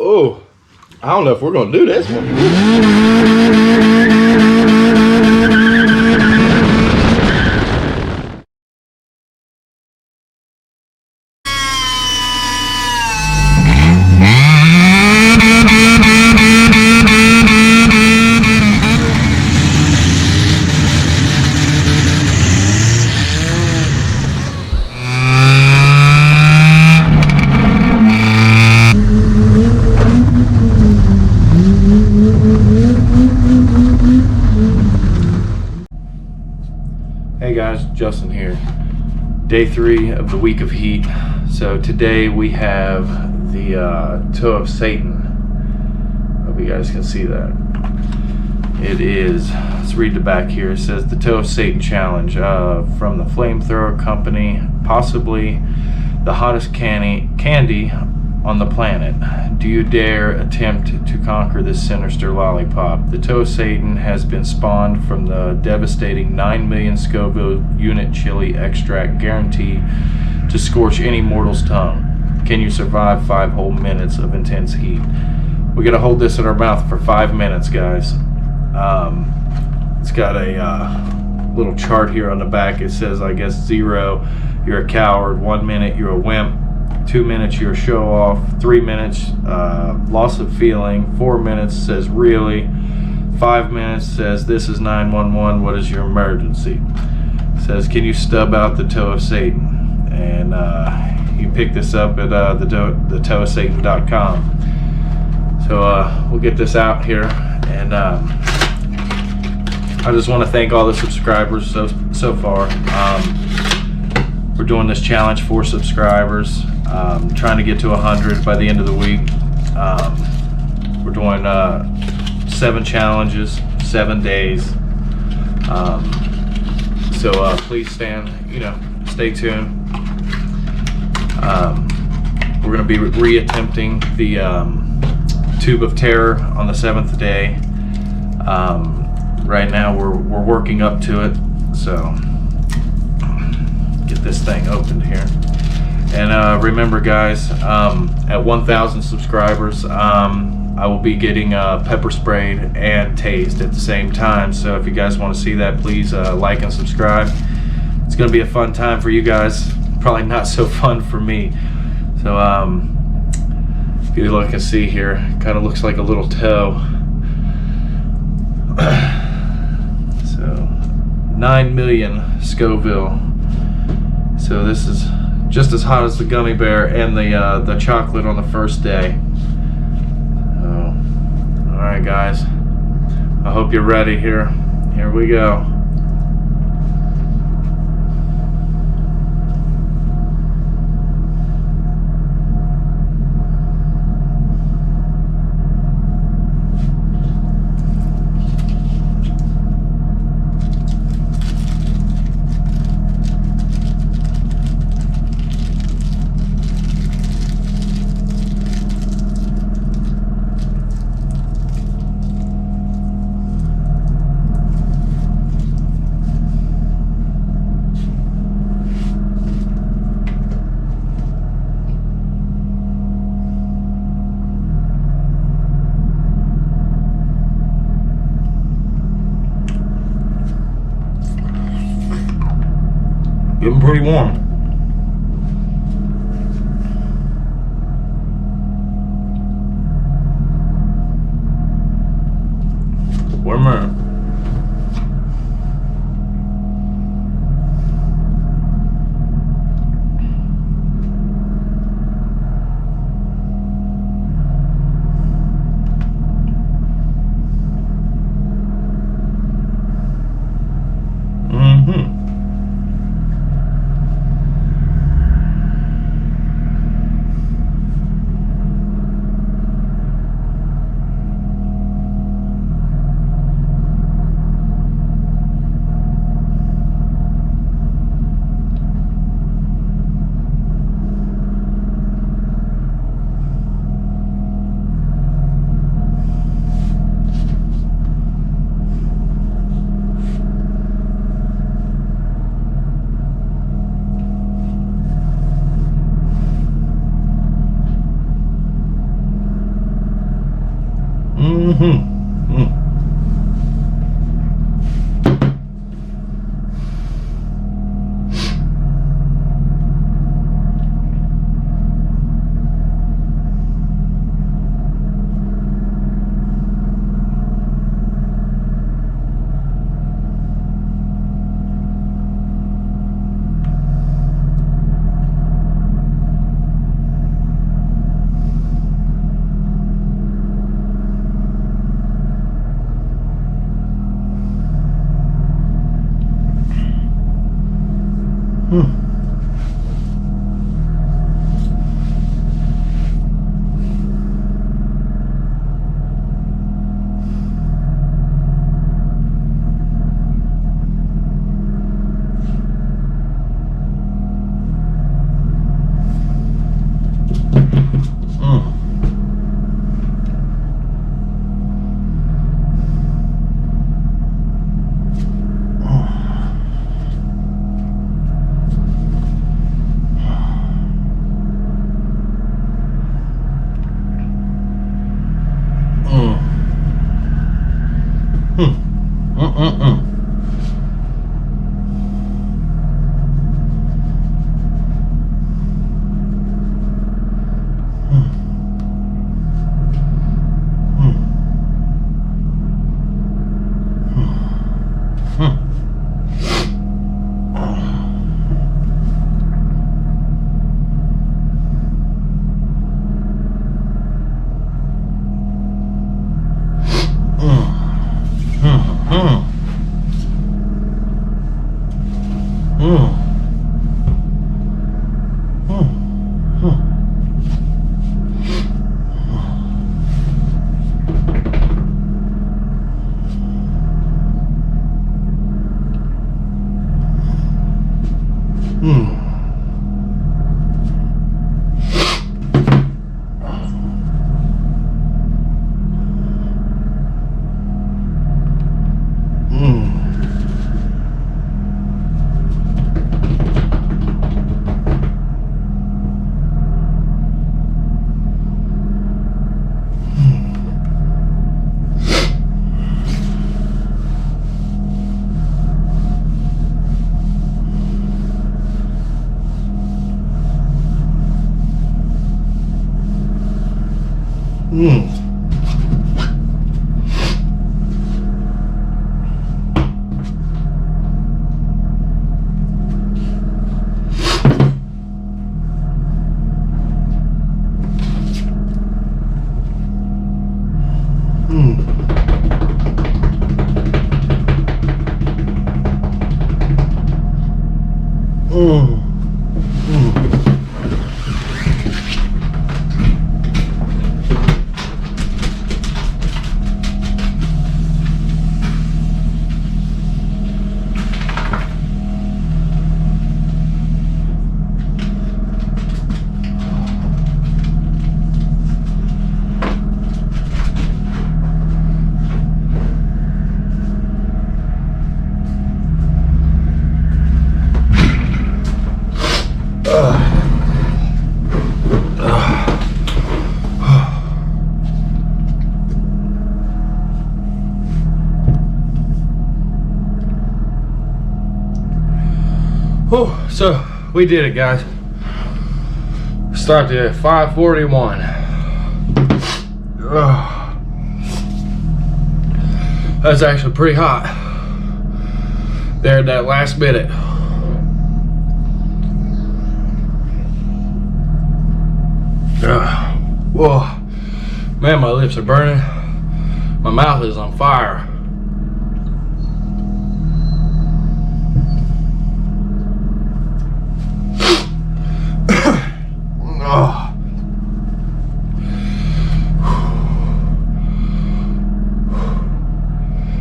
Oh, I don't know if we're gonna do this one. Hey guys, Justin here. Day 3 of the week of heat. So today we have the toe of Satan. Hope you guys can see that. It is, let's read the back here. It says the toe of Satan challenge from the flamethrower company, possibly the hottest candy on the planet. Do you dare attempt to conquer this sinister lollipop? The toe of Satan has been spawned from the devastating 9 million Scoville unit chili extract guaranteed to scorch any mortal's tongue. Can you survive 5 whole minutes of intense heat? We gotta hold this in our mouth for 5 minutes, guys. It's got a little chart here on the back. It says, I guess, 0, you're a coward. 1 minute, you're a wimp. 2 minutes, you're a show off. 3 minutes, loss of feeling. 4 minutes says really. 5 minutes says this is 911. What is your emergency? It says, can you stub out the toe of Satan? And you pick this up at the toeofsatan.com. So we'll get this out here, and I just want to thank all the subscribers so far. We're doing this challenge for subscribers. Trying to get to 100 by the end of the week. We're doing 7 challenges, 7 days. So please stay tuned. We're going to be reattempting the Tube of Terror on the 7th day. Right now we're working up to it. So get this thing opened here. And remember, guys, at 1,000 subscribers, I will be getting pepper sprayed and tased at the same time. So if you guys want to see that, please like and subscribe. It's going to be a fun time for you guys. Probably not so fun for me. So if you look and see here, it kind of looks like a little toe. So 9 million Scoville. So this is just as hot as the gummy bear and the chocolate on the first day. So, all right, guys. I hope you're ready here. Here we go. Getting pretty warm. One minute. Oh, so we did it, guys. Started at 5:41. That's actually pretty hot there at that last minute. Whoa, man, my lips are burning. My mouth is on fire.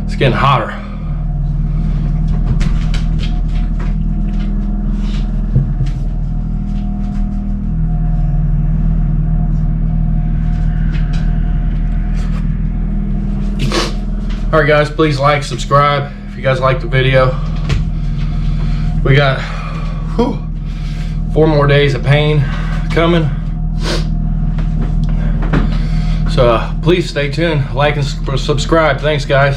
It's getting hotter. All right, guys, please like, subscribe if you guys like the video. We got 4 more days of pain coming. So please stay tuned, like and subscribe. Thanks, guys.